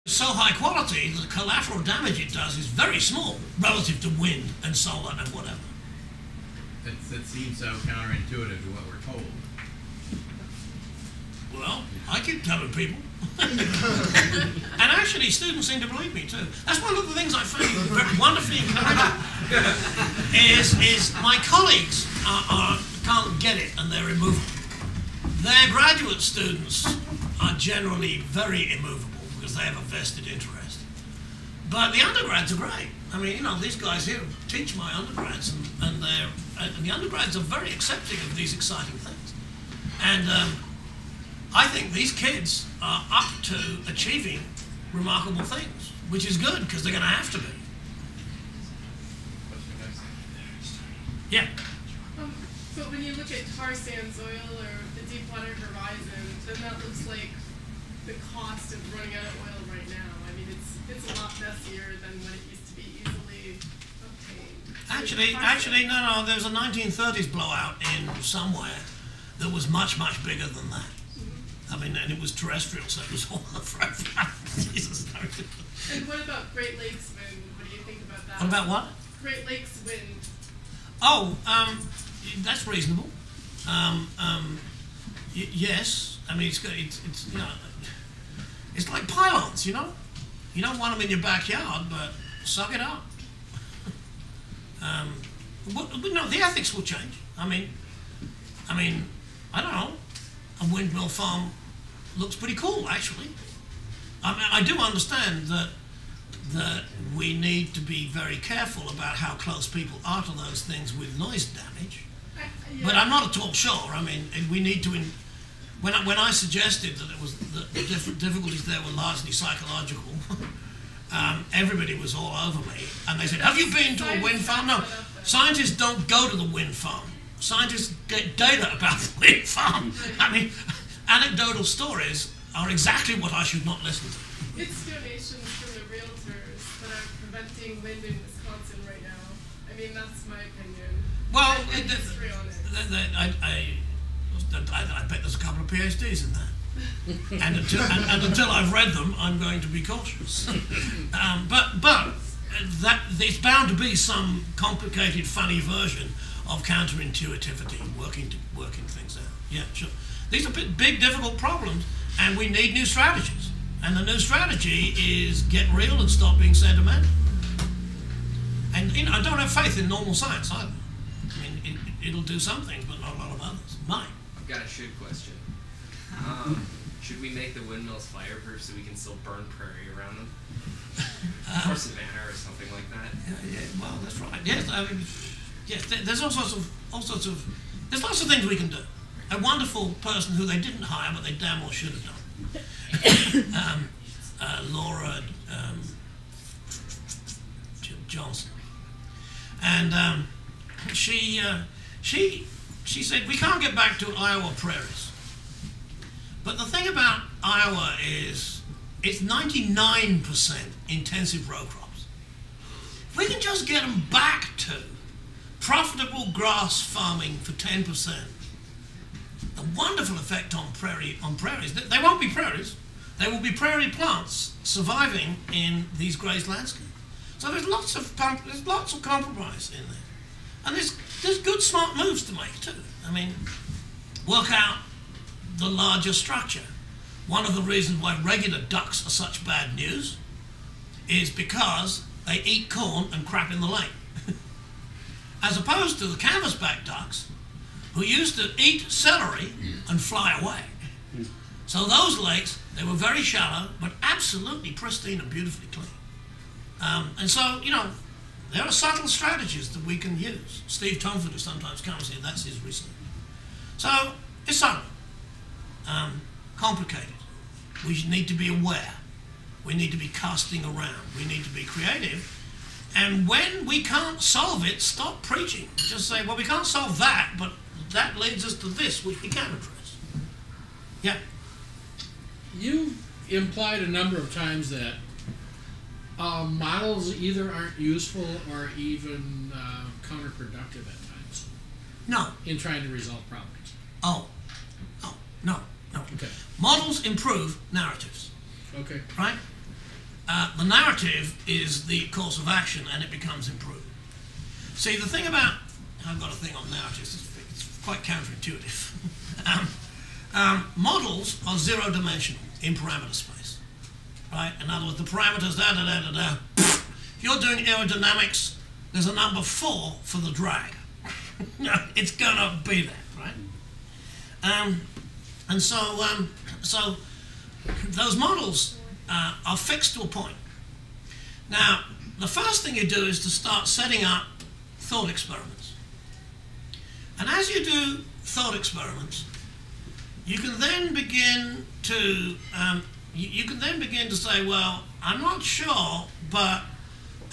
So high quality that the collateral damage it does is very small relative to wind and solar and whatever. That seems so counterintuitive to what we're told. Well, I keep telling people. And actually, students seem to believe me too. That's one of the things I find very wonderfully encouraging. is my colleagues can't get it and they're immovable. Their graduate students are generally very immovable because they have a vested interest. But the undergrads are great. I mean, you know, these guys here teach my undergrads, and the undergrads are very accepting of these exciting things. And I think these kids are up to achieving remarkable things, which is good because they're going to have to be. Yeah. But when you look at tar sands oil or the Deepwater Horizon, then that looks like the cost of running out of oil right now. I mean, it's a lot messier than what it used to be easily obtained. Actually, no. There was a 1930s blowout in somewhere that was much, much bigger than that. I mean, and it was terrestrial, so it was all forever. Jesus. And what about Great Lakes wind? What do you think about that? What about what? Great Lakes wind. Oh, that's reasonable. Yes. I mean, it's you know, it's like pylons, you know. You don't want them in your backyard, but suck it up. But no, the ethics will change. I mean, I don't know. A windmill farm looks pretty cool, actually. I mean, I do understand that we need to be very careful about how close people are to those things with noise damage. Yeah. But I'm not at all sure. I mean, we need to. When I suggested that it was the difficulties there were largely psychological, everybody was all over me, and they said, "Have you been to a wind farm?" No, scientists don't go to the wind farm. Scientists get data about the wind farm. I mean, anecdotal stories are exactly what I should not listen to. It's donations from the realtors that are preventing wind in Wisconsin right now. I mean, that's my opinion. Well, and history on it. I bet there's a couple of PhDs in that. And until I've read them, I'm going to be cautious. But that it's bound to be some complicated, funny version of counterintuitivity, working things out. Yeah, sure. These are big, difficult problems, and we need new strategies. And the new strategy is get real and stop being sentimental. And you know, I don't have faith in normal science either. I mean, it'll do some things, but not a lot of others. Mine. I've got a should question. Should we make the windmills fireproof so we can still burn prairie around them? Or savanna or something like that? Yeah, well, that's right. Yes, I mean, yes. There's there's lots of things we can do. A wonderful person who they didn't hire, but they damn well should have done. Laura Johnson, and she said we can't get back to Iowa prairies. But the thing about Iowa is it's 99% intensive row crops. If we can just get them back to profitable grass farming for 10%, the wonderful effect on prairies, they won't be prairies, they will be prairie plants surviving in these grazed landscapes. So there's lots of compromise in there. And there's good smart moves to make too. I mean, work out the larger structure. One of the reasons why regular ducks are such bad news is because they eat corn and crap in the lake. As opposed to the canvasback ducks, who used to eat celery and fly away. So those lakes, they were very shallow, but absolutely pristine and beautifully clean. And so, you know, there are subtle strategies that we can use. Steve Tomford, who sometimes comes here, that's his research. So, it's subtle, complicated. We need to be aware. We need to be casting around. We need to be creative. And when we can't solve it, stop preaching. Just say, well, we can't solve that, but that leads us to this, which we can address. Yeah? You implied a number of times that models either aren't useful or even counterproductive at times. No. In trying to resolve problems. Oh. No. Okay. Models improve narratives. Okay. Right? the narrative is the course of action and it becomes improved. See, the thing about, I've got a thing on narratives, it's quite counterintuitive. Models are zero-dimensional in parameter space, right? In other words, the parameters, da-da-da-da-da. If you're doing aerodynamics, there's a number 4 for the drag. It's gonna be there, right? And so those models are fixed to a point. Now, the first thing you do is to start setting up thought experiments. And as you do thought experiments, you can then begin to say, well, I'm not sure, but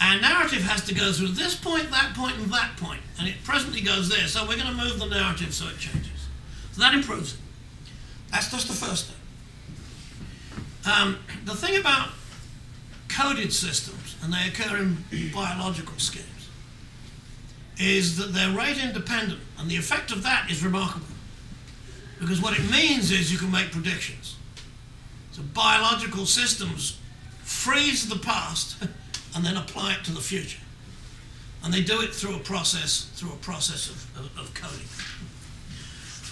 our narrative has to go through this point, that point, and that point, and it presently goes there, so we're going to move the narrative so it changes. So that improves it. That's just the first thing. The thing about coded systems, and they occur in biological schemes, is that they're rate independent, and the effect of that is remarkable. Because what it means is you can make predictions. So biological systems freeze the past and then apply it to the future. And they do it through a process of coding.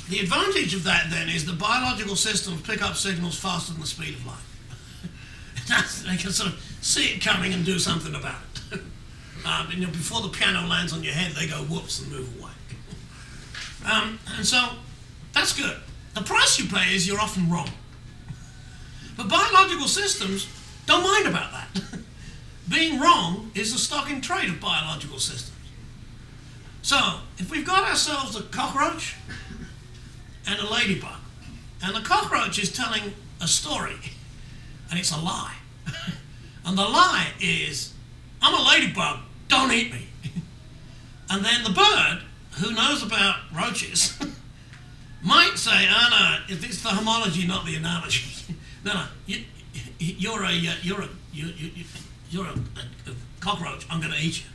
The advantage of that then is the biological systems pick up signals faster than the speed of light. They can sort of see it coming and do something about it. Before the piano lands on your head, they go whoops and move away. And so that's good. The price you pay is you're often wrong. But biological systems don't mind about that. Being wrong is the stock in trade of biological systems. So, if we've got ourselves a cockroach and a ladybug, and the cockroach is telling a story, and it's a lie. And the lie is, I'm a ladybug, don't eat me. And then the bird, who knows about roaches, might say, oh no, it's the homology, not the analogy. No, you're a cockroach, I'm going to eat you.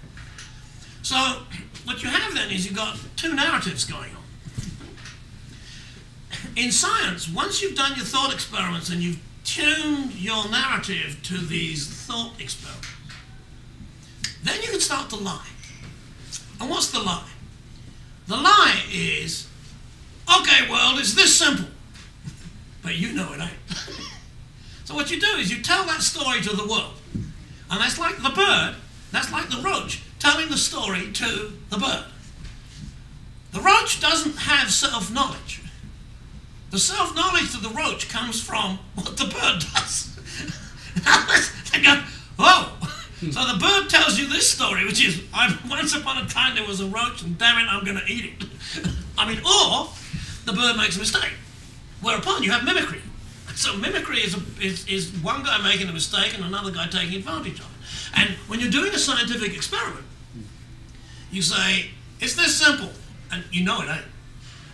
So what you have then is you've got two narratives going on. In science, once you've done your thought experiments and you've tuned your narrative to these thought experiments, then you can start to lie. And what's the lie? The lie is, okay, world, it's this simple. But you know it ain't. So what you do is you tell that story to the world. And that's like the bird, that's like the roach, telling the story to the bird. The roach doesn't have self-knowledge. The self-knowledge to the roach comes from what the bird does. They go, oh! So the bird tells you this story, which is, once upon a time there was a roach and damn it, I'm going to eat it. Or the bird makes a mistake. Whereupon you have mimicry. So mimicry is one guy making a mistake and another guy taking advantage of it. And when you're doing a scientific experiment, you say, it's this simple, and you know it ain't.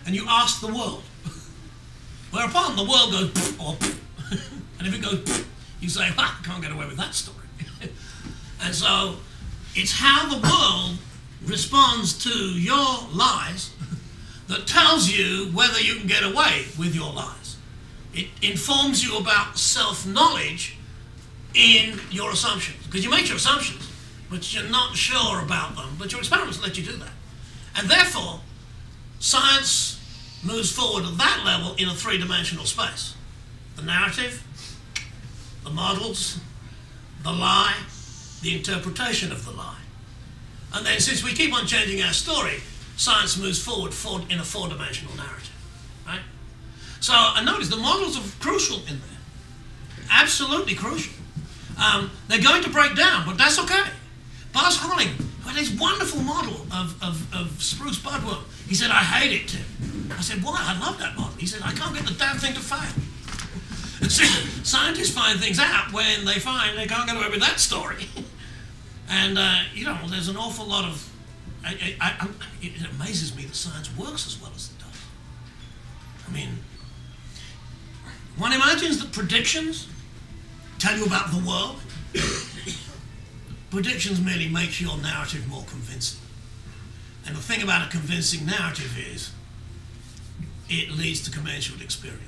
And you ask the world. Whereupon the world goes, pff, or pff. And if it goes, pff, you say, well, I can't get away with that story. And so it's how the world responds to your lies that tells you whether you can get away with your lies. It informs you about self-knowledge in your assumptions. Because you make your assumptions, but you're not sure about them, but your experiments let you do that. And therefore, science moves forward at that level in a three-dimensional space. The narrative, the models, the lie, the interpretation of the lie. And then since we keep on changing our story, science moves forward in a four-dimensional narrative, right? So, and notice the models are crucial in there. Absolutely crucial. They're going to break down, but that's okay. Buzz Holling had this wonderful model of spruce budworm. He said, I hate it, Tim. I said, why? I love that model. He said, I can't get the damn thing to fail. See, scientists find things out when they find they can't get away with that story. And, there's an awful lot of... it amazes me that science works as well as it does. I mean, one imagines that predictions tell you about the world. Predictions merely makes your narrative more convincing. And the thing about a convincing narrative is it leads to commensurate experience.